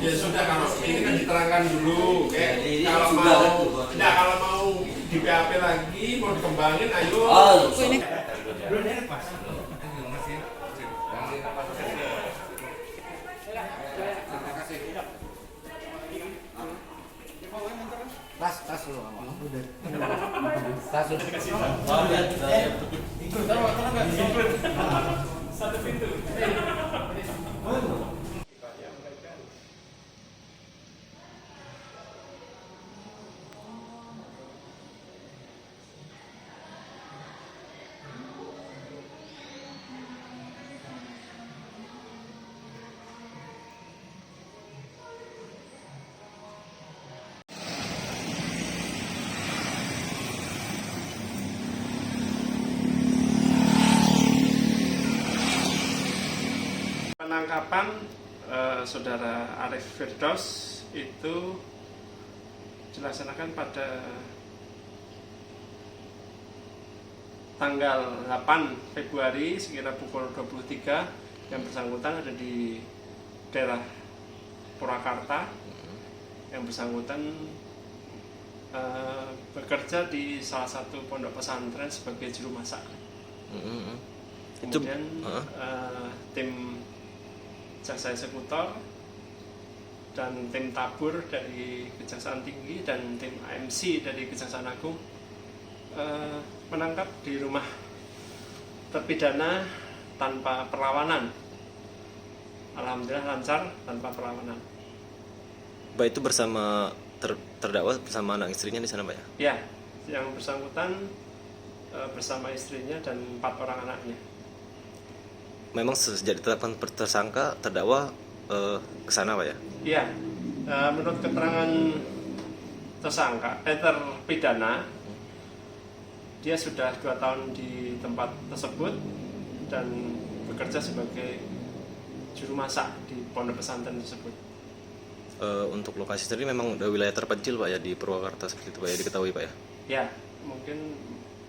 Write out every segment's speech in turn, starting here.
Ya sudah, kalau ini kan diterangkan dulu. Jadi Kalau sudah mau, kan tuh. enggak, kalau mau di PAP lagi, mau dikembangin, ayo. Oh, Ini Belum enak pas. tas dulu. Tas udah dikasih. Satu pintu. Penangkapan saudara Arif Firdaus itu dilaksanakan pada tanggal 8 Februari sekira pukul 23. Yang bersangkutan ada di daerah Purwakarta. Yang bersangkutan bekerja di salah satu pondok pesantren sebagai juru masak. Kemudian tim jaksa eksekutor dan tim tabur dari Kejaksaan Tinggi dan tim AMC dari Kejaksaan Agung menangkap di rumah terpidana tanpa perlawanan. Alhamdulillah lancar tanpa perlawanan. Pak itu bersama terdakwa bersama anak istrinya di sana, Pak ya? Ya, yang bersangkutan bersama istrinya dan 4 orang anaknya. Memang sejak ditetapkan tersangka terdakwa ke sana, Pak ya? Iya, menurut keterangan terpidana, dia sudah 2 tahun di tempat tersebut dan bekerja sebagai juru masak di pondok pesantren tersebut. Untuk lokasi sendiri memang udah wilayah terpencil, Pak ya, di Purwakarta seperti itu, Pak ya, diketahui, Pak ya? Ya, mungkin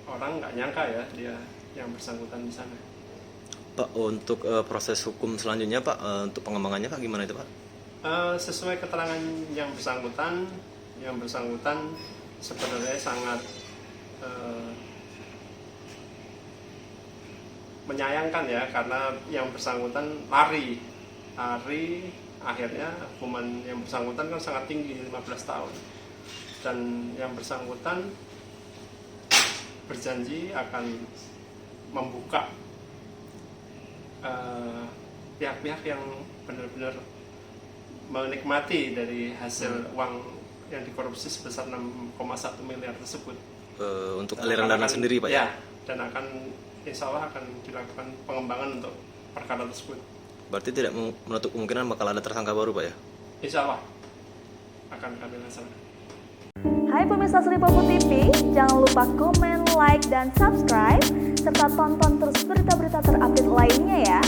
orang nggak nyangka ya dia yang bersangkutan di sana. Pak, untuk proses hukum selanjutnya, Pak, untuk pengembangannya, Pak, gimana itu, Pak? Sesuai keterangan yang bersangkutan sebenarnya sangat menyayangkan ya, karena yang bersangkutan lari akhirnya hukuman yang bersangkutan kan sangat tinggi, 15 tahun, dan yang bersangkutan berjanji akan membuka pihak-pihak yang benar-benar menikmati dari hasil uang yang dikorupsi sebesar 6,1 miliar tersebut. Untuk aliran dana sendiri, Pak ya? Dan akan insya Allah akan dilakukan pengembangan untuk perkara tersebut. Berarti tidak menutup kemungkinan bakal ada tersangka baru, Pak ya? Insya Allah akan kami laksanakan. Hai pemirsa Sri Popo TV, jangan lupa komen, like, dan subscribe, serta tonton terus berita-berita terupdate lainnya ya.